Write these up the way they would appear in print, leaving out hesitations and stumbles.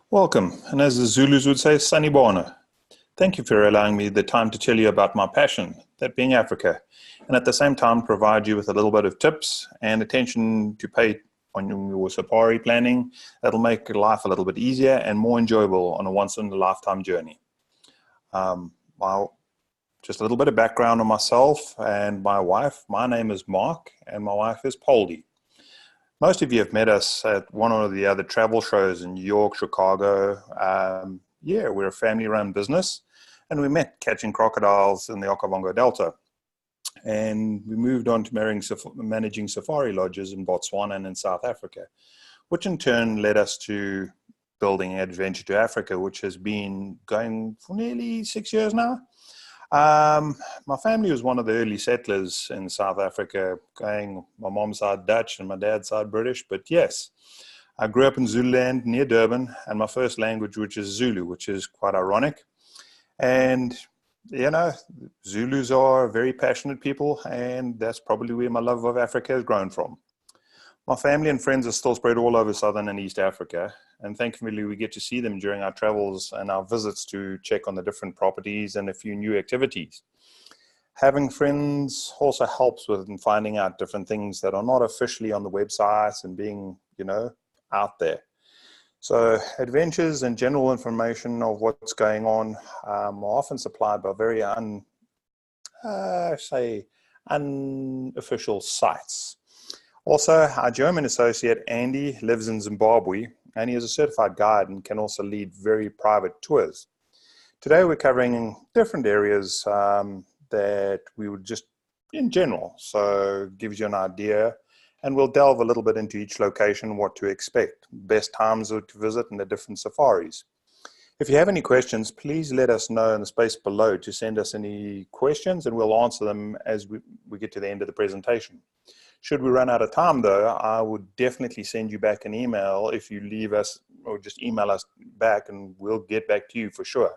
Welcome, and as the Zulus would say, Sanibona. Thank you for allowing me the time to tell you about my passion, that being Africa, and at the same time provide you with a little bit of tips and attention to pay on your safari planning that'll make life a little bit easier and more enjoyable on a once-in-a-lifetime journey. Well, just a little bit of background on myself and my wife. My name is Mark, and my wife is Poldy. Most of you have met us at one or the other travel shows in New York, Chicago. Yeah, we're a family-run business, and we met catching crocodiles in the Okavango Delta. And we moved on to managing safari lodges in Botswana and in South Africa, which in turn led us to building Adventure to Africa, which has been going for nearly 6 years now. My family was one of the early settlers in South Africa, going my mom's side Dutch and my dad's side British. But yes, I grew up in Zululand near Durban, and my first language, which is Zulu, which is quite ironic. And, you know, Zulus are very passionate people, and that's probably where my love of Africa has grown from. My family and friends are still spread all over Southern and East Africa, and thankfully we get to see them during our travels and our visits to check on the different properties and a few new activities. Having friends also helps with finding out different things that are not officially on the websites and being, out there. So adventures and general information of what's going on are often supplied by very unofficial sites. Also, our German associate, Andy, lives in Zimbabwe, and he is a certified guide and can also lead very private tours. Today, we're covering different areas that we would just, in general, so gives you an idea, and we'll delve a little bit into each location, what to expect, best times to visit, and the different safaris. If you have any questions, please let us know in the space below to send us any questions, and we'll answer them as we get to the end of the presentation. Should we run out of time, though, I would definitely send you back an email if you leave us, or just email us back, and we'll get back to you for sure.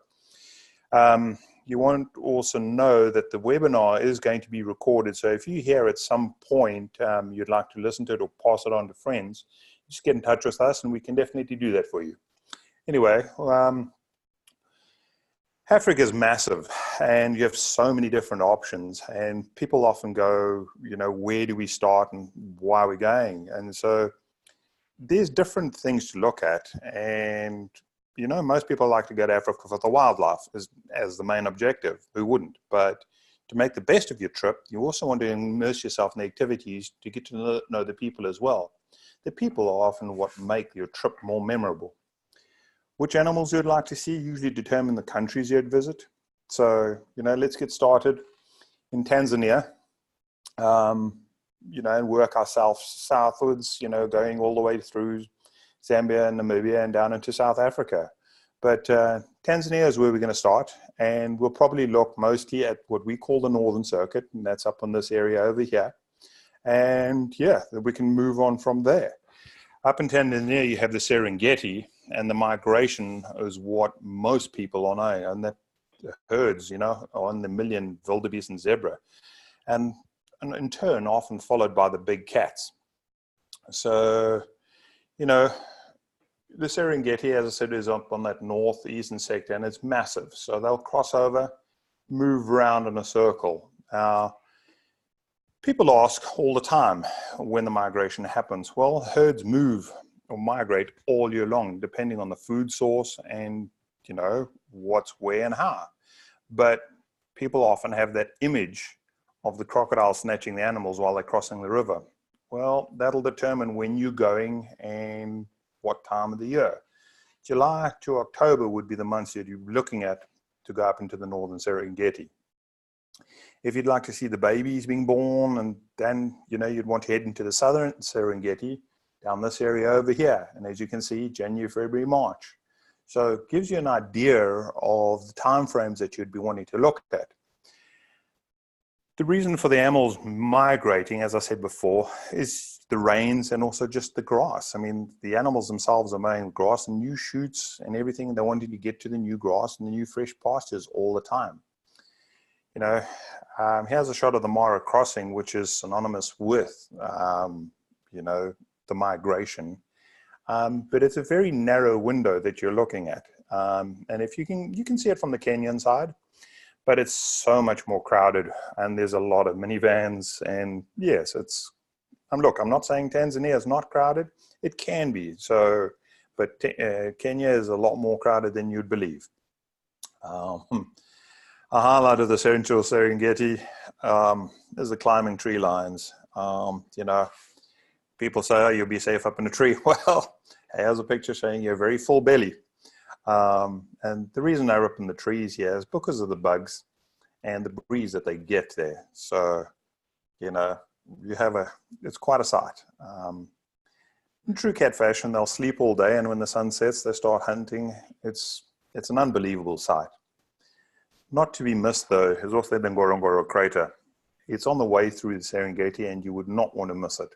You want to also know that the webinar is going to be recorded, so if you hear at some point you'd like to listen to it or pass it on to friends, just get in touch with us, and we can definitely do that for you. Anyway, Africa is massive, and you have so many different options, and people often go, where do we start and why are we going? And so there's different things to look at, and most people like to go to Africa for the wildlife as the main objective. Who wouldn't? But to make the best of your trip, you also want to immerse yourself in the activities to get to know the people as well. The people are often what make your trip more memorable. Which animals you'd like to see usually determine the countries you'd visit. So, let's get started in Tanzania, and work ourselves southwards, going all the way through Zambia and Namibia and down into South Africa. But Tanzania is where we're going to start, and we'll probably look mostly at what we call the Northern Circuit, and that's up in this area over here. And yeah, we can move on from there. Up in Tanzania, you have the Serengeti, and the migration is what most people know, and that herds, on the million wildebeest and zebra, and in turn, often followed by the big cats. So, the Serengeti, as I said, is up on that northeastern sector, and it's massive. So they'll cross over, move around in a circle. People ask all the time when the migration happens. Well, herds move or migrate all year long, depending on the food source and, what's where and how. But people often have that image of the crocodile snatching the animals while they're crossing the river. Well, that'll determine when you're going and what time of the year. July to October would be the months that you're looking at to go up into the northern Serengeti. If you'd like to see the babies being born, and then, you'd want to head into the southern Serengeti, down this area over here. And as you can see, January, February, March. So it gives you an idea of the timeframes that you'd be wanting to look at. The reason for the animals migrating, as I said before, is the rains and also just the grass. I mean, the animals themselves are mowing grass and new shoots and everything. They're wanting to get to the new grass and the new fresh pastures all the time. Here's a shot of the Mara crossing, which is synonymous with, the migration. but it's a very narrow window that you're looking at. And if you can see it from the Kenyan side, but it's so much more crowded, and there's a lot of minivans. And yes, look, I'm not saying Tanzania is not crowded. It can be. So, but Kenya is a lot more crowded than you'd believe. A highlight of the Central Serengeti is the climbing tree lines. You know, people say, oh, you'll be safe up in a tree. Well, here's a picture showing you a very full belly. And the reason they're up in the trees here is because of the bugs and the breeze that they get there. So, you know, it's quite a sight. In true cat fashion, they'll sleep all day, and when the sun sets, they start hunting. It's an unbelievable sight. Not to be missed, though, is also the Ngorongoro crater. It's on the way through the Serengeti, and you would not want to miss it.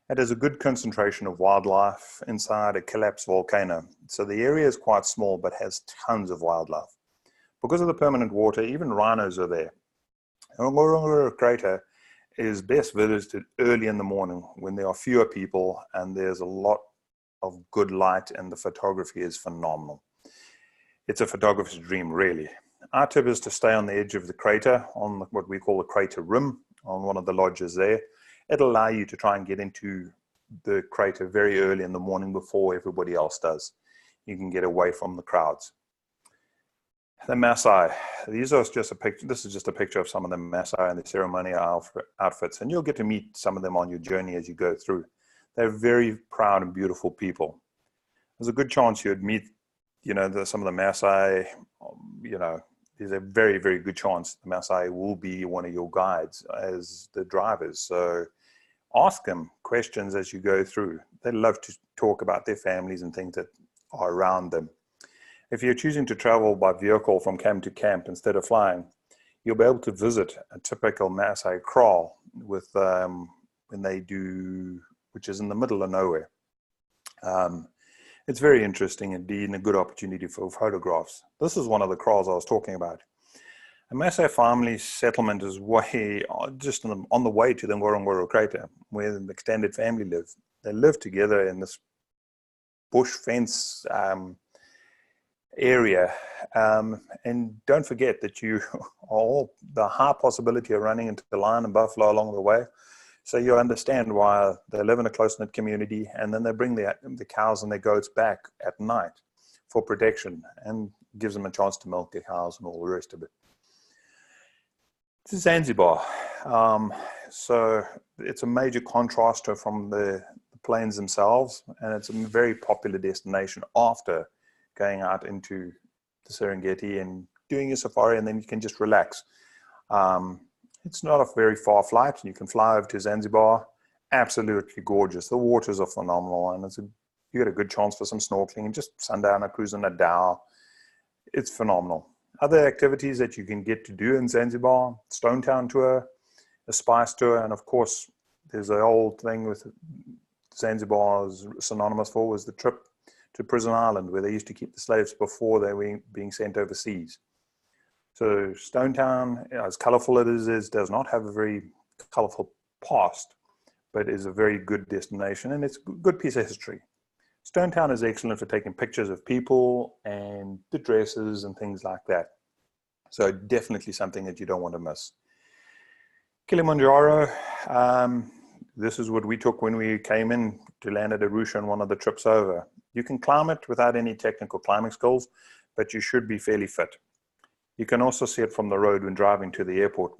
It has a good concentration of wildlife inside a collapsed volcano. So the area is quite small, but has tons of wildlife. Because of the permanent water, even rhinos are there. Ngorongoro crater is best visited early in the morning when there are fewer people and there's a lot of good light, and the photography is phenomenal. It's a photographer's dream, really. Our tip is to stay on the edge of the crater, on what we call the crater rim, on one of the lodges there. It'll allow you to try and get into the crater very early in the morning before everybody else does. You can get away from the crowds. The Maasai, this is just a picture of some of the Maasai and the ceremonial outfits, and you'll get to meet some of them on your journey as you go through. They're very proud and beautiful people. There's a good chance you'd meet, you know, some of the Maasai, you know, there's a very, very good chance the Maasai will be one of your guides as the drivers. So ask them questions as you go through. They love to talk about their families and things that are around them. If you're choosing to travel by vehicle from camp to camp instead of flying, you'll be able to visit a typical Maasai kraal with when they do, which is in the middle of nowhere. It's very interesting indeed, and a good opportunity for photographs. This is one of the kraals I was talking about. A Maasai family settlement is just on the way to the Ngorongoro crater, where the extended family live. They live together in this bush fence area, and don't forget that you all the high possibility of running into the lion and buffalo along the way. So you understand why they live in a close-knit community, and then they bring the cows and their goats back at night for protection, and gives them a chance to milk their cows and all the rest of it. This is Zanzibar. So it's a major contrast from the plains themselves, and it's a very popular destination after going out into the Serengeti and doing a safari, and then you can just relax. It's not a very far flight. You can fly over to Zanzibar. Absolutely gorgeous. The waters are phenomenal, and you get a good chance for some snorkeling and just sundowner cruise in a dhow. It's phenomenal. Other activities that you can get to do in Zanzibar: Stone Town tour, a spice tour, and of course, there's an old thing with Zanzibar is synonymous for was the trip to Prison Island, where they used to keep the slaves before they were being sent overseas. So Stone Town, as colorful as it is, does not have a very colorful past, but is a very good destination, and it's a good piece of history. Stone Town is excellent for taking pictures of people and the dresses and things like that. So definitely something that you don't want to miss. Kilimanjaro, this is what we took when we came in to land at Arusha on one of the trips over. You can climb it without any technical climbing skills, but you should be fairly fit. You can also see it from the road when driving to the airport,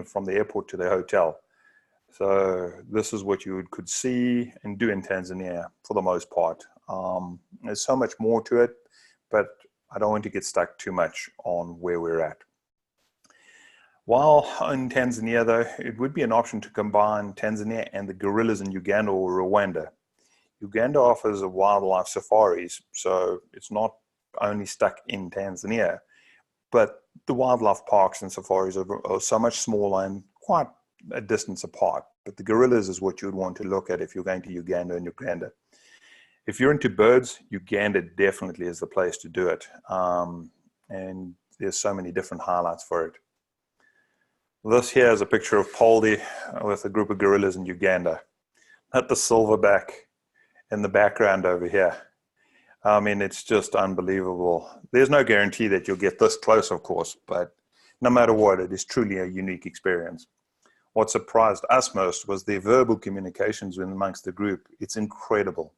from the airport to the hotel. So this is what you could see and do in Tanzania for the most part. There's so much more to it, but I don't want to get stuck too much on where we're at. While in Tanzania, though, it would be an option to combine Tanzania and the gorillas in Uganda or Rwanda. Uganda offers a wildlife safaris, so it's not only stuck in Tanzania, but the wildlife parks and safaris are so much smaller and quite a distance apart. But the gorillas is what you would want to look at if you're going to Uganda and Uganda. If you're into birds, Uganda definitely is the place to do it. And there's so many different highlights for it. This here is a picture of Poldi with a group of gorillas in Uganda. At the silverback in the background over here. I mean, it's just unbelievable. There's no guarantee that you'll get this close, of course, but no matter what, it is truly a unique experience. What surprised us most was their verbal communications amongst the group. It's incredible.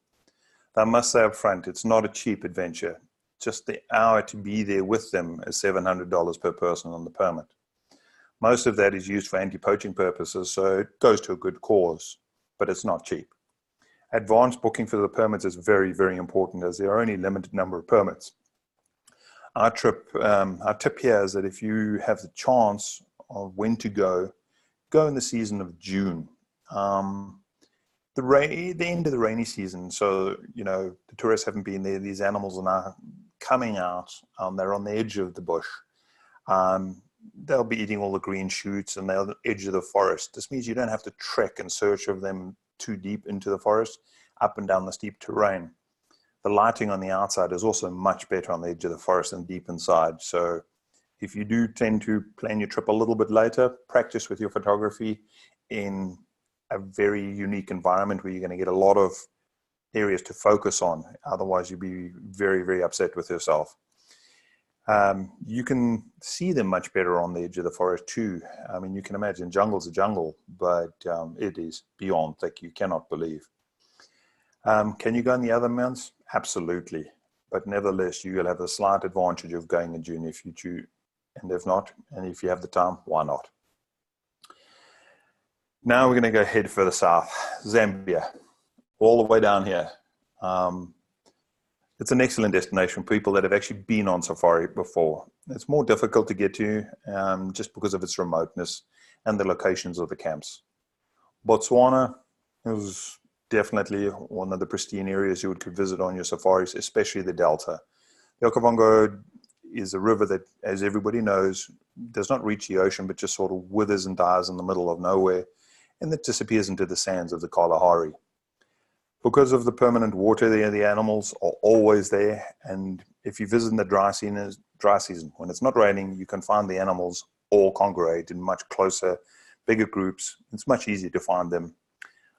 I must say up front, it's not a cheap adventure. Just the hour to be there with them is $700 per person on the permit. Most of that is used for anti-poaching purposes, so it goes to a good cause, but it's not cheap. Advanced booking for the permits is very, very important, as there are only a limited number of permits. Our tip here is that if you have the chance of when to go in the season of June. The end of the rainy season, so the tourists haven't been there. These animals are now coming out. They're on the edge of the bush. They'll be eating all the green shoots, and they're on the edge of the forest. This means you don't have to trek in search of them too deep into the forest, up and down the steep terrain. The lighting on the outside is also much better on the edge of the forest than deep inside. So if you do tend to plan your trip a little bit later, practice with your photography in a very unique environment where you're going to get a lot of areas to focus on. Otherwise, you'll be very, very upset with yourself. You can see them much better on the edge of the forest too. I mean, you can imagine jungle's a jungle, but it is beyond thick. You cannot believe. Can you go in the other months? Absolutely. But nevertheless, you will have a slight advantage of going in June if you choose. And if not, and if you have the time, why not? Now we're going to go head further south, Zambia, all the way down here. It's an excellent destination for people that have actually been on safari before. It's more difficult to get to just because of its remoteness and the locations of the camps. Botswana is definitely one of the pristine areas you could visit on your safaris, especially the Delta. The Okavango is a river that, as everybody knows, does not reach the ocean, but just sort of withers and dies in the middle of nowhere, and it disappears into the sands of the Kalahari. Because of the permanent water there, the animals are always there, and if you visit in the dry season, when it's not raining, you can find the animals all congregate in much closer, bigger groups. It's much easier to find them.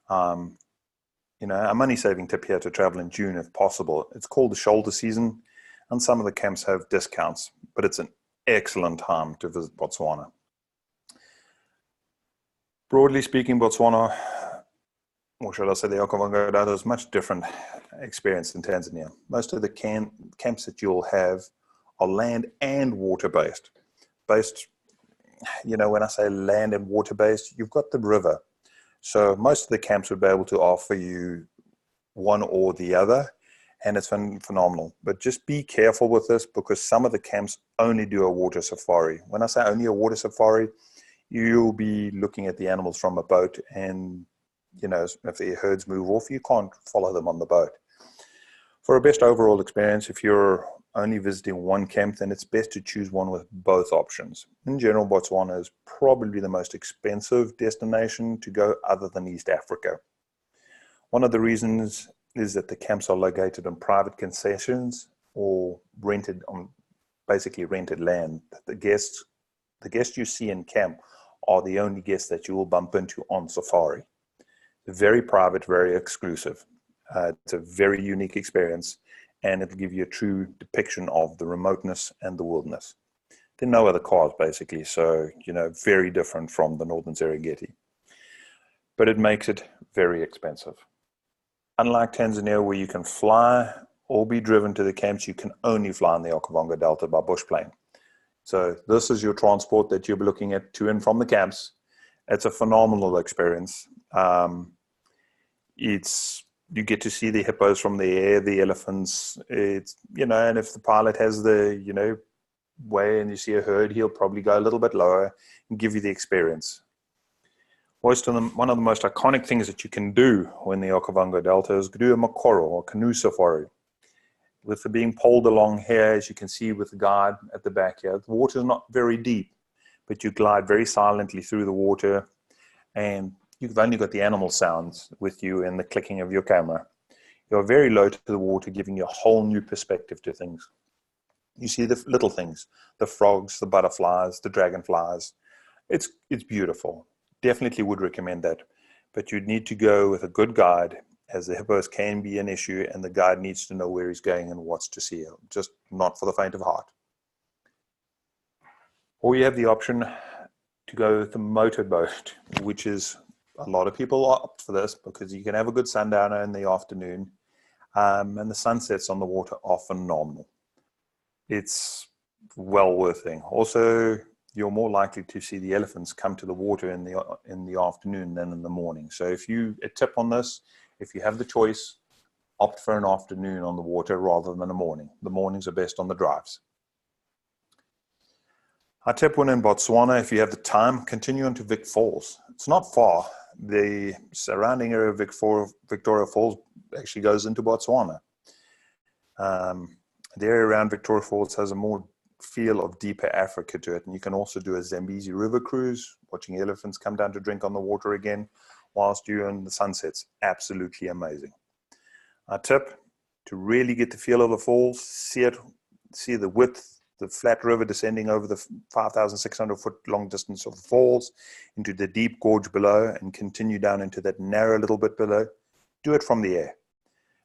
A money-saving tip here to travel in June if possible. It's called the shoulder season, and some of the camps have discounts, but it's an excellent time to visit Botswana. Broadly speaking, Botswana, or should I say the Okavango Delta, is much different experience than Tanzania. Most of the camps that you'll have are land and water-based. When I say land and water-based, you've got the river. So most of the camps would be able to offer you one or the other, and it's phenomenal. But just be careful with this, because some of the camps only do a water safari. When I say only a water safari, you'll be looking at the animals from a boat, and if the herds move off, you can't follow them on the boat. For a best overall experience, if you're only visiting one camp, then it's best to choose one with both options. In general, Botswana is probably the most expensive destination to go other than East Africa. One of the reasons is that the camps are located on private concessions or basically rented land. The guests you see in camp are the only guests that you will bump into on safari. Very private, very exclusive. It's a very unique experience, and it'll give you a true depiction of the remoteness and the wilderness. There are no other cars, basically, so, very different from the Northern Serengeti. But it makes it very expensive. Unlike Tanzania, where you can fly or be driven to the camps, you can only fly in the Okavango Delta by bush plane. So this is your transport that you'll be looking at to and from the camps. It's a phenomenal experience. You get to see the hippos from the air, the elephants. And if the pilot has the, way and you see a herd, he'll probably go a little bit lower and give you the experience. One of the most iconic things that you can do when the Okavango Delta is do a makoro or canoe safari. With the being poled along here, as you can see with the guide at the back here, the water is not very deep, but you glide very silently through the water, and you've only got the animal sounds with you and the clicking of your camera. You're very low to the water, giving you a whole new perspective to things. You see the little things, the frogs, the butterflies, the dragonflies. It's beautiful. Definitely would recommend that. But you'd need to go with a good guide as the hippos can be an issue, and the guide needs to know where he's going and what's to see. Just not for the faint of heart. Or you have the option to go with the motorboat, which is, a lot of people opt for this because you can have a good sundowner in the afternoon, and the sunsets on the water are phenomenal. It's well worth it. Also, you're more likely to see the elephants come to the water in the afternoon than in the morning. So a tip on this, if you have the choice, opt for an afternoon on the water rather than a morning. The mornings are best on the drives. Our tip one in Botswana, if you have the time, continue on to Vic Falls. It's not far. The surrounding area of Victoria Falls actually goes into Botswana. The area around Victoria Falls has a more feel of deeper Africa to it. And you can also do a Zambezi River cruise, watching elephants come down to drink on the water again, whilst you're in the sunsets. Absolutely amazing. Our tip, to really get the feel of the falls, see the width, the flat river descending over the 5,600 foot long distance of the falls into the deep gorge below and continue down into that narrow little bit below. Do it from the air.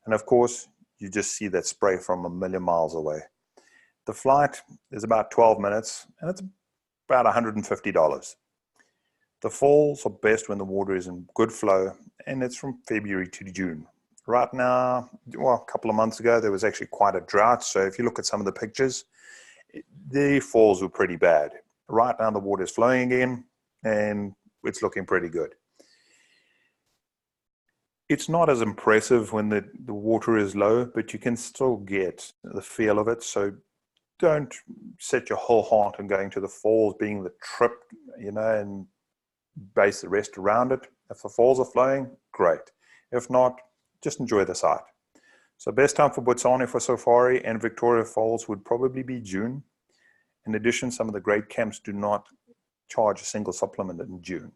And of course, you just see that spray from a million miles away. The flight is about 12 minutes and it's about $150. The falls are best when the water is in good flow, and it's from February to June. Right now, well, a couple of months ago, there was actually quite a drought. So if you look at some of the pictures, the falls were pretty bad. Right now the water is flowing again and it's looking pretty good. It's not as impressive when the water is low, but you can still get the feel of it. So don't set your whole heart on going to the falls being the trip, and base the rest around it. If the falls are flowing, great. If not, just enjoy the sight. So best time for Botswana for safari and Victoria Falls would probably be June. In addition, some of the great camps do not charge a single supplement in June.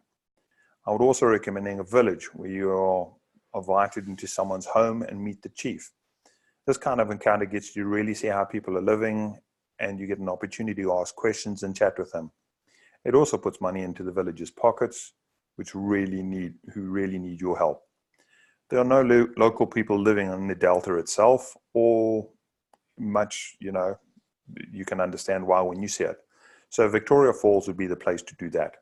I would also recommend a village where you are invited into someone's home and meet the chief. This kind of encounter gets you to really see how people are living, and you get an opportunity to ask questions and chat with them. It also puts money into the village's pockets, who really need your help. There are no local people living in the Delta itself, or much, you can understand why when you see it. So Victoria Falls would be the place to do that.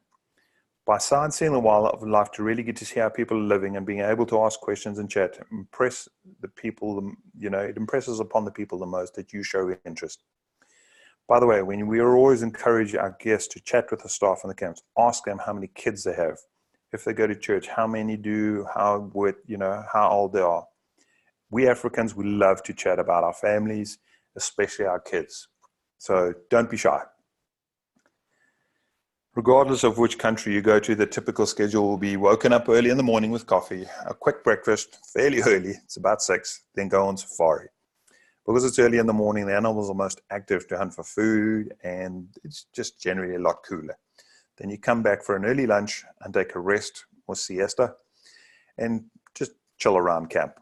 By sightseeing the wildlife, to really get to see how people are living and being able to ask questions and chat, impress the people, it impresses upon the people the most that you show interest. By the way, when we are always encourage our guests to chat with the staff in the camps, ask them how many kids they have. If they go to church, how many do, how old they are. We Africans, we love to chat about our families, especially our kids. So don't be shy. Regardless of which country you go to, the typical schedule will be woken up early in the morning with coffee, a quick breakfast, fairly early, it's about 6, then go on safari. Because it's early in the morning, the animals are most active to hunt for food, and it's just generally a lot cooler. Then you come back for an early lunch and take a rest or siesta and just chill around camp.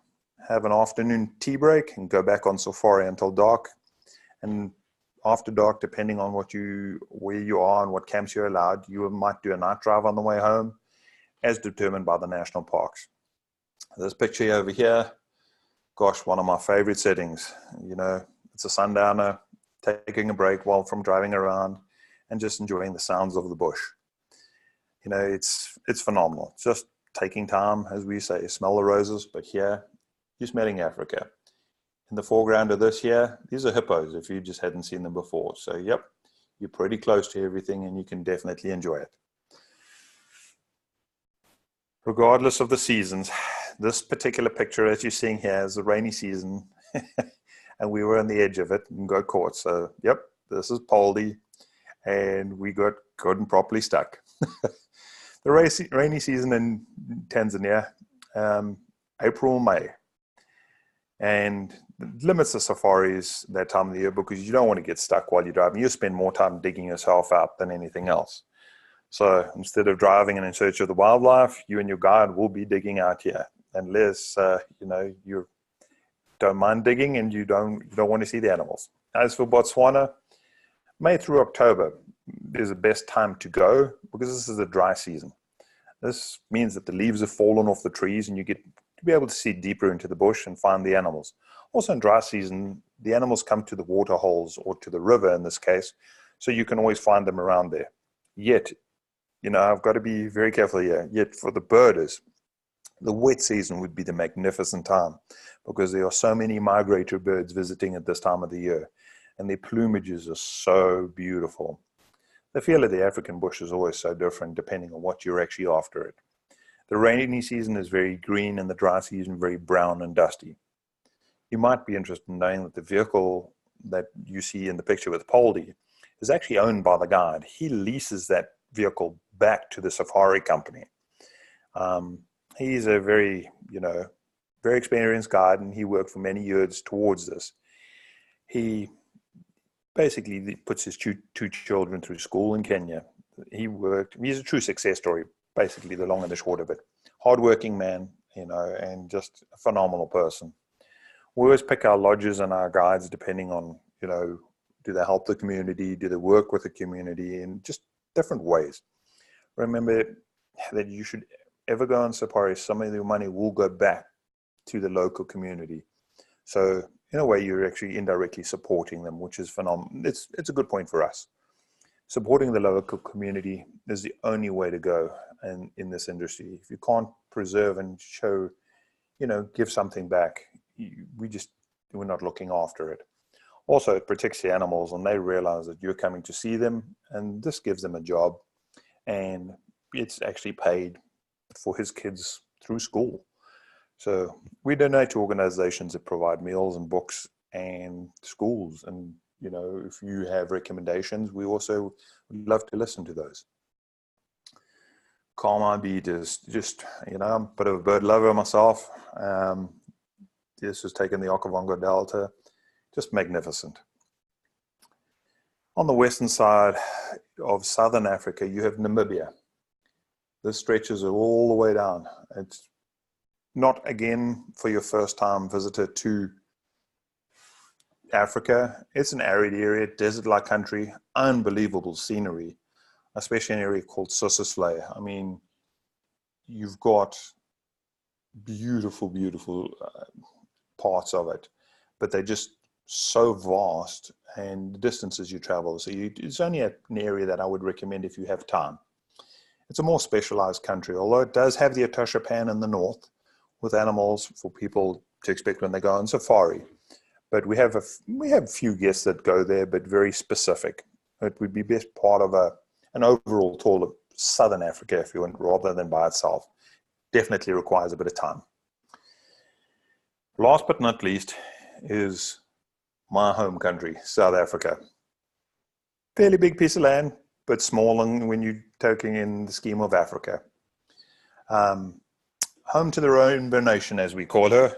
Have an afternoon tea break and go back on safari until dark. And after dark, depending on where you are and what camps you're allowed, you might do a night drive on the way home, as determined by the national parks. This picture over here, gosh, one of my favorite settings. It's a sundowner, taking a break from driving around and just enjoying the sounds of the bush. It's phenomenal. It's just taking time, as we say, smell the roses, but here you're smelling Africa. In the foreground of this here, these are hippos if you just hadn't seen them before. So yep, you're pretty close to everything and you can definitely enjoy it. Regardless of the seasons, this particular picture as you're seeing here is the rainy season and we were on the edge of it and got caught. So yep, this is Poldy and we got good and properly stuck. The rainy season in Tanzania, April, May. And limits the safaris that time of the year because you don't want to get stuck while you're driving. You spend more time digging yourself out than anything else. So instead of driving in search of the wildlife, you and your guide will be digging out here, unless you don't mind digging and you don't want to see the animals. As for Botswana, May through October is the best time to go because this is a dry season. This means that the leaves have fallen off the trees and you get to be able to see deeper into the bush and find the animals. Also in dry season, the animals come to the water holes or to the river in this case, so you can always find them around there. Yet, I've got to be very careful here. Yet for the birders, the wet season would be the magnificent time because there are so many migratory birds visiting at this time of the year, and their plumages are so beautiful. The feel of the African bush is always so different depending on what you're actually after it. The rainy season is very green and the dry season very brown and dusty. You might be interested in knowing that the vehicle that you see in the picture with Poldy is actually owned by the guide. He leases that vehicle back to the safari company. He's a very experienced guide, and he worked for many years towards this. He basically puts his two children through school in Kenya. He's a true success story, basically the long and the short of it. Hardworking man, and just a phenomenal person. We always pick our lodges and our guides depending on, do they help the community? Do they work with the community in just different ways? Remember that you should ever go on safari, some of your money will go back to the local community. So in a way, you're actually indirectly supporting them, which is phenomenal. It's a good point for us. Supporting the local community is the only way to go in this industry. If you can't preserve and show, give something back, we're not looking after it. Also, it protects the animals, and they realize that you're coming to see them, and this gives them a job, and it's actually paid for his kids through school. So we donate to organizations that provide meals and books and schools. And, if you have recommendations, we also would love to listen to those. Kalmar Beat is just, I'm a bit of a bird lover myself. This has taken the Okavango Delta, just magnificent. On the western side of southern Africa, you have Namibia. This stretches all the way down. It's not, again, for your first time visitor to Africa. It's an arid area, desert-like country, unbelievable scenery, especially in an area called Sossusvlei. I mean, you've got beautiful, beautiful parts of it, but they're just so vast, and the distances you travel. So it's only an area that I would recommend if you have time. It's a more specialized country, although it does have the Etosha Pan in the north with animals for people to expect when they go on safari. But we have a few guests that go there, but very specific. It would be best part of an overall tour of southern Africa if you want, rather than by itself. Definitely requires a bit of time. Last but not least is my home country, South Africa. Fairly big piece of land, but small when you're taking in the scheme of Africa. Home to the Rainbow Nation, as we call her.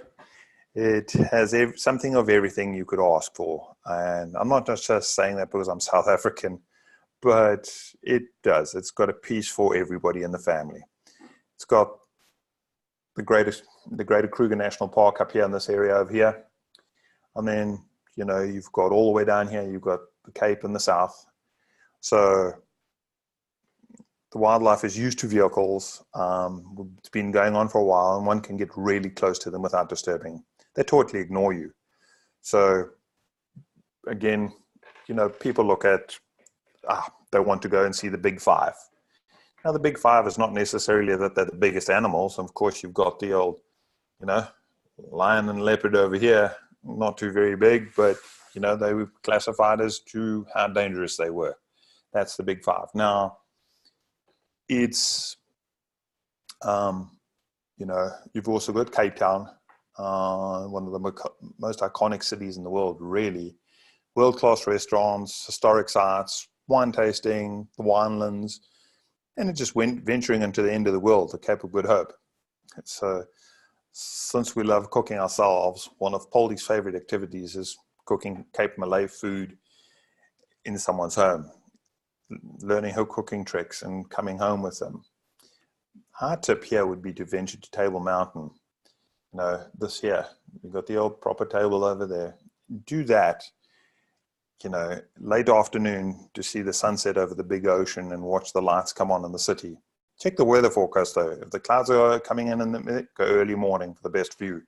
It has something of everything you could ask for. And I'm not just saying that because I'm South African, but it does. It's got a piece for everybody in the family. It's got the Greater Kruger National Park up here in this area over here. And then, you've got all the way down here, you've got the Cape in the south. So the wildlife is used to vehicles. It's been going on for a while, and one can get really close to them without disturbing. They totally ignore you. So again, people look at, they want to go and see the big five. Now, the big five is not necessarily that they're the biggest animals. Of course, you've got the old, lion and leopard over here, not too very big, but, they were classified as to how dangerous they were. That's the big five. Now, it's, you've also got Cape Town, one of the most iconic cities in the world, really. World-class restaurants, historic sites, wine tasting, the winelands, and it just went venturing into the end of the world, the Cape of Good Hope. So since we love cooking ourselves, one of Poldy's favorite activities is cooking Cape Malay food in someone's home, learning her cooking tricks and coming home with them. Our tip here would be to venture to Table Mountain. This here, we've got the old proper table over there. Do that, late afternoon to see the sunset over the big ocean and watch the lights come on in the city. Check the weather forecast though. If the clouds are coming in the minute, go early morning for the best view,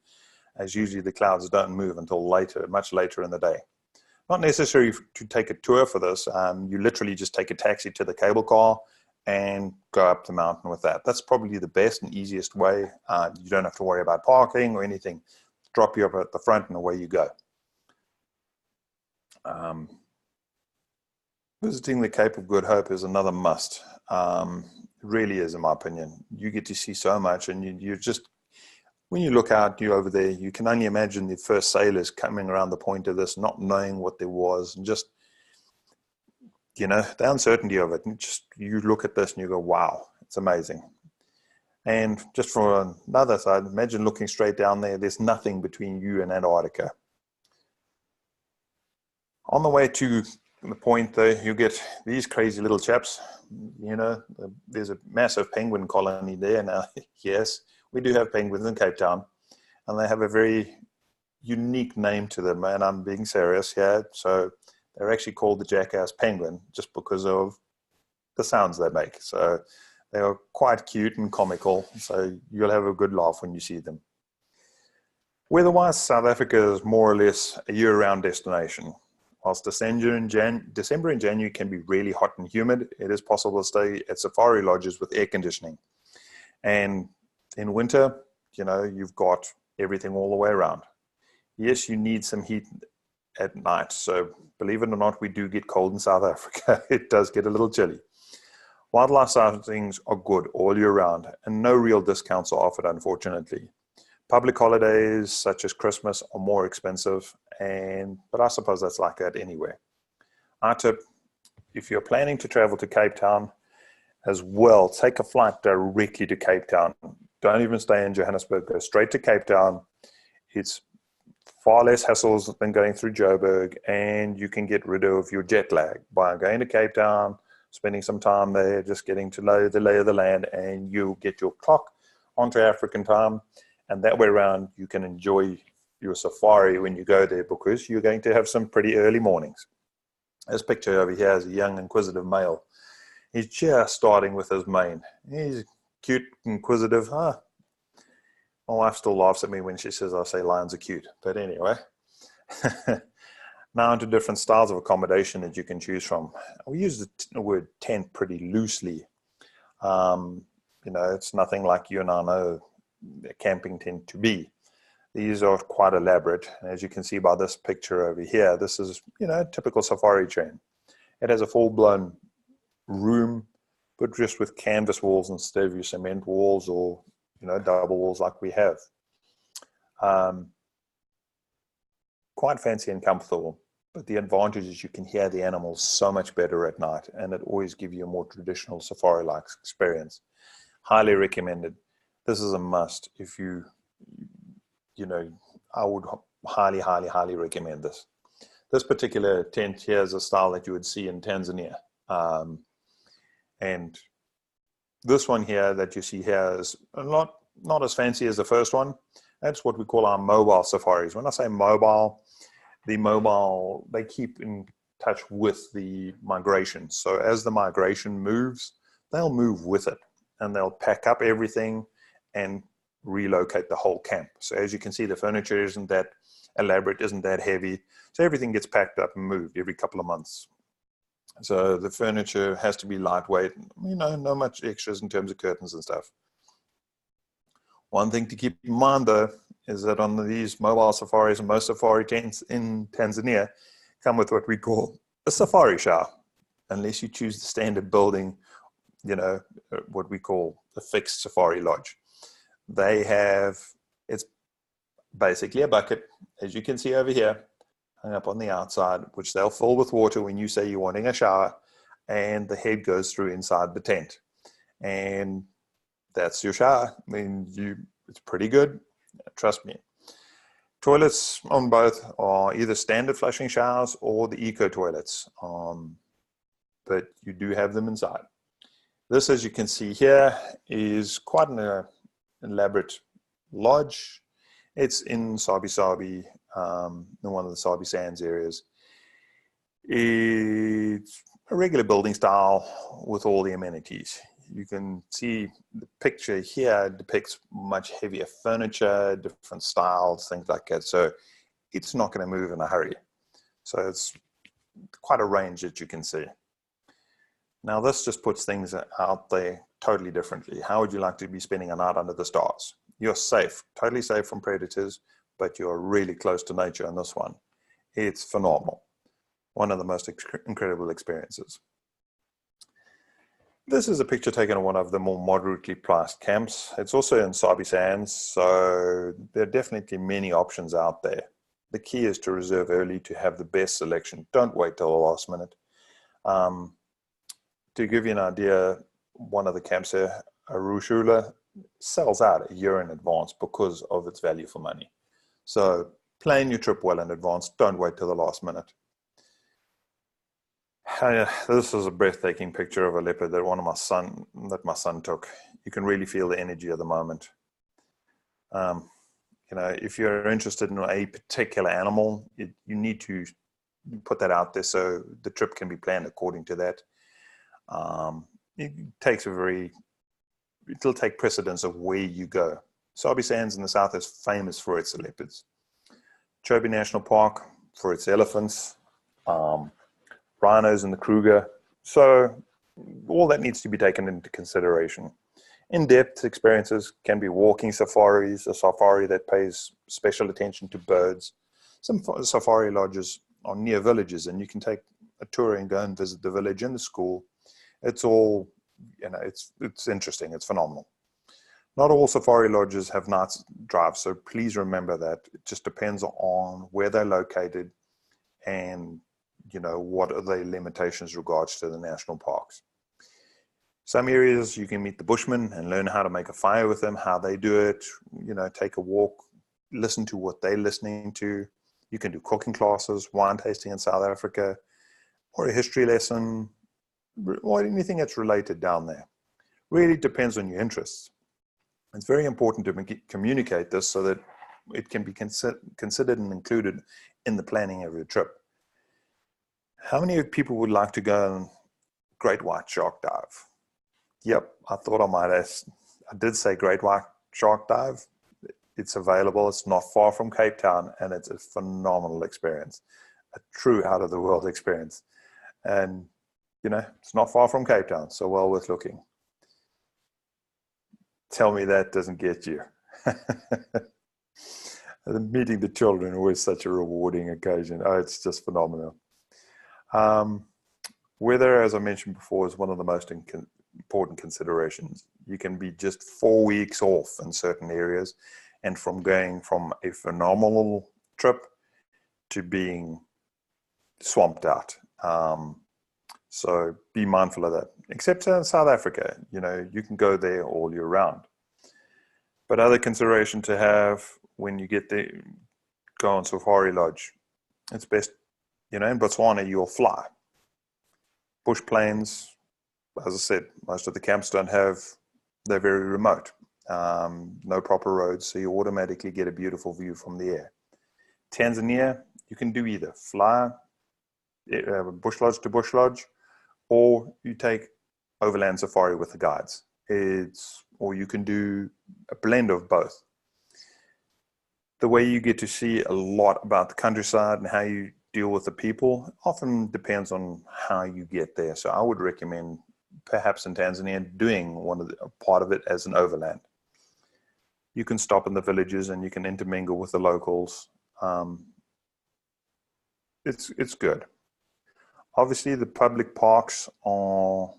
as usually the clouds don't move until later, much later in the day. Not necessary to take a tour for this. You literally just take a taxi to the cable car and go up the mountain with that. That's probably the best and easiest way. You don't have to worry about parking or anything. Drop you up at the front and away you go. Visiting the Cape of Good Hope is another must. It really is, in my opinion. You get to see so much, and you just, when you look out, you over there, you can only imagine the first sailors coming around the point of this, not knowing what there was, and just, you know, the uncertainty of it. And just, you look at this and you go, wow, it's amazing. And just from another side, imagine looking straight down there, there's nothing between you and Antarctica. On the way to the point though, you get these crazy little chaps. You know, there's a massive penguin colony there now. Yes, we do have penguins in Cape Town, and they have a very unique name to them, and I'm being serious here. So they're actually called the jackass penguin just because of the sounds they make. So they are quite cute and comical, so you'll have a good laugh when you see them. Weather-wise, South Africa is more or less a year-round destination. Whilst December and January can be really hot and humid, it is possible to stay at safari lodges with air conditioning. And in winter, you know, you've got everything all the way around. Yes, you need some heat at night. So believe it or not, we do get cold in South Africa. It does get a little chilly. Wildlife sightings are good all year round, and no real discounts are offered, unfortunately. Public holidays such as Christmas are more expensive, but I suppose that's like that anywhere. Our tip, if you're planning to travel to Cape Town as well, take a flight directly to Cape Town. Don't even stay in Johannesburg, go straight to Cape Town. It's far less hassles than going through Joburg, and you can get rid of your jet lag by going to Cape Town, spending some time there, just getting to know the lay of the land, and you'll get your clock onto African time. And that way around, you can enjoy your safari when you go there, because you're going to have some pretty early mornings. This picture over here is a young inquisitive male. He's just starting with his mane. He's cute, inquisitive. My wife still laughs at me when she says I say lions are cute. But anyway, now into different styles of accommodation that you can choose from. We use the word tent pretty loosely. You know, it's nothing like you and I know a camping tent to be. These are quite elaborate. And as you can see by this picture over here, this is, you know, a typical safari tent. It has a full-blown room, but just with canvas walls instead of your cement walls or, you know, double walls like we have. Quite fancy and comfortable, but the advantage is you can hear the animals so much better at night, and it always gives you a more traditional safari-like experience. Highly recommended. This is a must. If you know, I would highly, highly, highly recommend this. This particular tent here is a style that you would see in Tanzania. And this one here that you see here is not as fancy as the first one. That's what we call our mobile safaris. When I say mobile, they keep in touch with the migration. So as the migration moves, they'll move with it, and they'll pack up everything and relocate the whole camp. So as you can see, the furniture isn't that elaborate, isn't that heavy. So everything gets packed up and moved every couple of months. So the furniture has to be lightweight, you know, no much extras in terms of curtains and stuff. One thing to keep in mind though, is that on these mobile safaris, and most safari tents in Tanzania come with what we call a safari shower, unless you choose the standard building, you know, what we call a fixed safari lodge. They have, it's basically a bucket, as you can see over here, hung up on the outside, which they'll fill with water when you say you're wanting a shower, and the head goes through inside the tent. And that's your shower. I mean, it's pretty good, trust me. Toilets on both are either standard flushing showers or the eco toilets, but you do have them inside. This, as you can see here, is quite an elaborate lodge. It's in Sabi Sabi, in one of the Sabi Sands areas. It's a regular building style with all the amenities. You can see the picture here depicts much heavier furniture, different styles, things like that. So it's not going to move in a hurry. So it's quite a range that you can see. Now this just puts things out there totally differently. How would you like to be spending a night under the stars? You're safe, totally safe from predators, but you're really close to nature on this one. It's phenomenal. One of the most incredible experiences. This is a picture taken at one of the more moderately priced camps. It's also in Sabi Sands, so there are definitely many options out there. The key is to reserve early to have the best selection. Don't wait till the last minute. To give you an idea, one of the camps here, Arushula, sells out a year in advance because of its value for money. So plan your trip well in advance. Don't wait till the last minute. This is a breathtaking picture of a leopard that my son took. You can really feel the energy of the moment. If you're interested in a particular animal, you need to put that out there so the trip can be planned according to that. It'll take precedence of where you go. Sabi Sands in the south is famous for its leopards. Chobe National Park for its elephants. Rhinos in the Kruger. So all that needs to be taken into consideration. In-depth experiences can be walking safaris, a safari that pays special attention to birds. Some safari lodges are near villages and you can take a tour and go and visit the village and the school. It's all, it's interesting. It's phenomenal. Not all safari lodges have night drives, so please remember that. It just depends on where they're located and what are the limitations regards to the national parks. Some areas you can meet the Bushmen and learn how to make a fire with them, how they do it, take a walk, listen to what they're listening to. You can do cooking classes, wine tasting in South Africa, or a history lesson, or anything that's related down there. Really depends on your interests. It's very important to communicate this so that it can be considered and included in the planning of your trip. How many people would like to go on great white shark dive? Yep, I thought I might ask. I did say great white shark dive. It's available. It's not far from Cape Town, and it's a phenomenal experience, a true out-of-the-world experience. And, it's not far from Cape Town, so well worth looking. Tell me that doesn't get you. Meeting the children was such a rewarding occasion. Oh, it's just phenomenal. Weather, as I mentioned before, is one of the most important considerations. You can be just 4 weeks off in certain areas, and from going from a phenomenal trip to being swamped out. So be mindful of that. Except in South Africa, you can go there all year round. But other consideration to have when you get there, go on safari lodge. It's best, in Botswana, you'll fly. Bush plains, as I said, most of the camps they're very remote. No proper roads, so you automatically get a beautiful view from the air. Tanzania, you can do either fly, bush lodge to bush lodge, or you take overland safari with the guides. Or you can do a blend of both. The way you get to see a lot about the countryside and how you deal with the people often depends on how you get there. So I would recommend perhaps in Tanzania doing part of it as an overland. You can stop in the villages and you can intermingle with the locals. It's good. Obviously, the public parks are,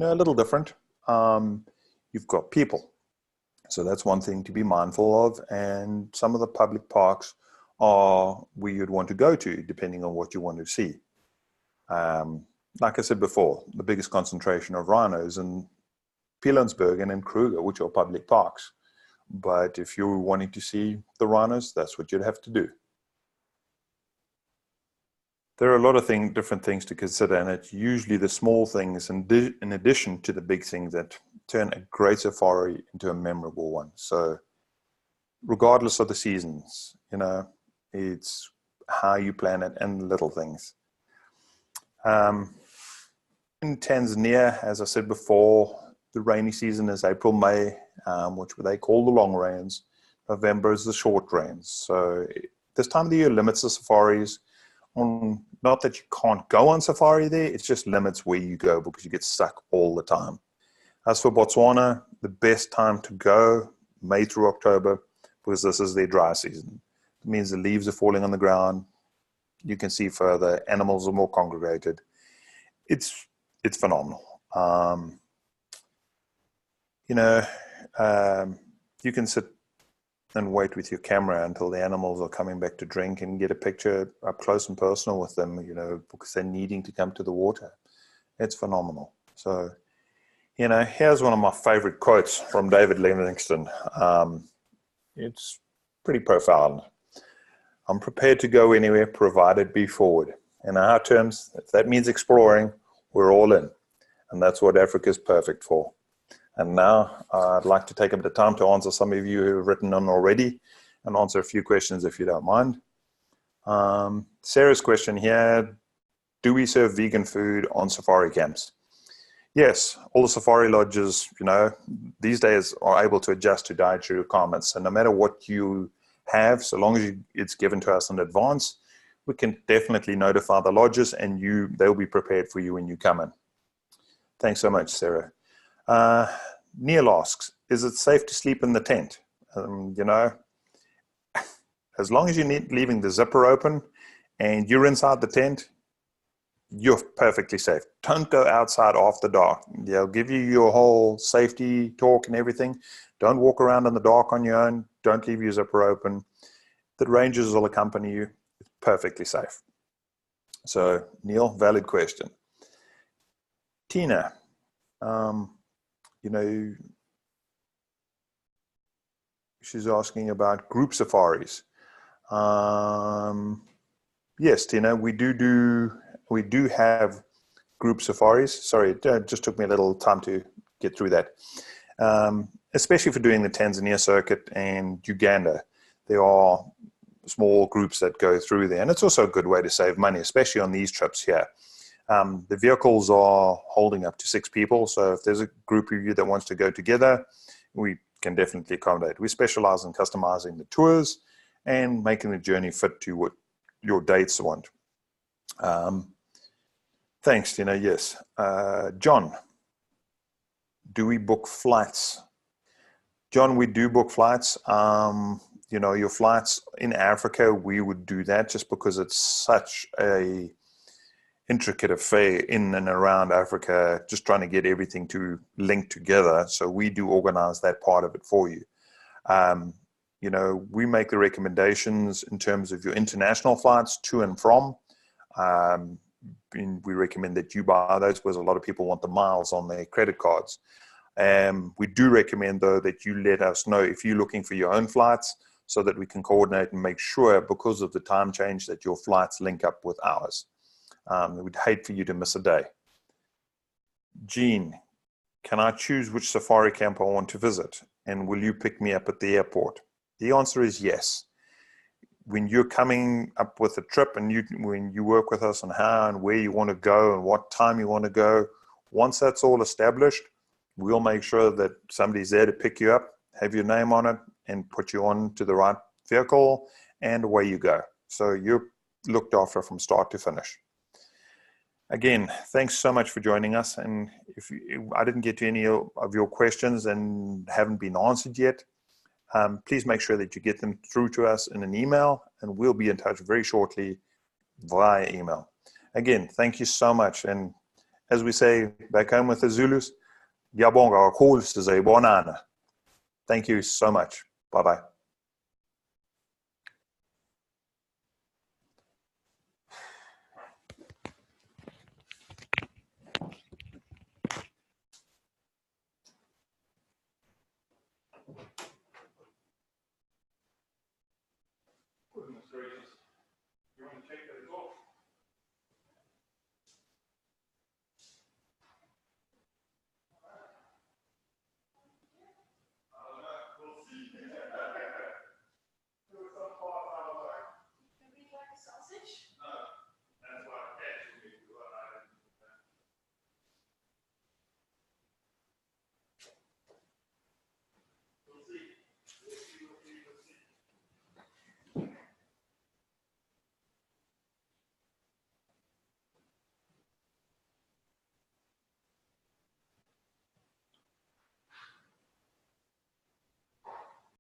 a little different. You've got people. So that's one thing to be mindful of. And some of the public parks are where you'd want to go to, depending on what you want to see. Like I said before, the biggest concentration of rhinos in Pilanesberg and in Kruger, which are public parks. But if you're wanting to see the rhinos, that's what you'd have to do. There are a lot of different things to consider, and it's usually the small things in addition to the big things that turn a great safari into a memorable one. So regardless of the seasons, it's how you plan it and little things. in Tanzania, as I said before, the rainy season is April, May, which they call the long rains. November is the short rains. So this time of the year limits the safaris on, not that you can't go on safari there, it just limits where you go because you get stuck all the time. As for Botswana, the best time to go, May through October, because this is their dry season. It means the leaves are falling on the ground. You can see further. Animals are more congregated. It's phenomenal. You can sit and wait with your camera until the animals are coming back to drink and get a picture up close and personal with them, because they're needing to come to the water. It's phenomenal. So, here's one of my favorite quotes from David Livingstone. It's pretty profound. I'm prepared to go anywhere, provided be forward. In our terms, if that means exploring, we're all in. And that's what Africa is perfect for. And now I'd like to take a bit of time to answer some of you who have written on already and answer a few questions if you don't mind. Sarah's question here, do we serve vegan food on safari camps? Yes, all the safari lodges, these days are able to adjust to dietary requirements. So no matter what you have, so long as it's given to us in advance, we can definitely notify the lodges and they'll be prepared for you when you come in. Thanks so much, Sarah. Neil asks, is it safe to sleep in the tent? As long as you're leaving the zipper open and you're inside the tent, you're perfectly safe. Don't go outside after dark. They'll give you your whole safety talk and everything. Don't walk around in the dark on your own. Don't leave your zipper open. The rangers will accompany you. It's perfectly safe. So, Neil, valid question. Tina, she's asking about group safaris. Yes, Tina, we do have group safaris. Sorry, it just took me a little time to get through that. Especially for doing the Tanzania circuit and Uganda. There are small groups that go through there. And it's also a good way to save money, especially on these trips here. The vehicles are holding up to 6 people. So if there's a group of you that wants to go together, we can definitely accommodate. We specialize in customizing the tours and making the journey fit to what your dates want. Thanks, Tina. Yes. John, do we book flights? John, we do book flights. Your flights in Africa, we would do that just because it's such a intricate affair in and around Africa, just trying to get everything to link together. So we do organize that part of it for you. We make the recommendations in terms of your international flights to and from. We recommend that you buy those because a lot of people want the miles on their credit cards. We do recommend, though, that you let us know if you're looking for your own flights so that we can coordinate and make sure, because of the time change, that your flights link up with ours. We'd hate for you to miss a day. Jean, can I choose which safari camp I want to visit? And will you pick me up at the airport? The answer is yes. When you're coming up with a trip and when you work with us on how and where you want to go and what time you want to go, once that's all established, we'll make sure that somebody's there to pick you up, have your name on it, and put you on to the right vehicle, and away you go. So you're looked after from start to finish. Again, thanks so much for joining us. And if I didn't get to any of your questions and haven't been answered yet, please make sure that you get them through to us in an email, and we'll be in touch very shortly via email. Again, thank you so much. And as we say back home with the Zulus, Yabonga, Thank you so much. Bye-bye.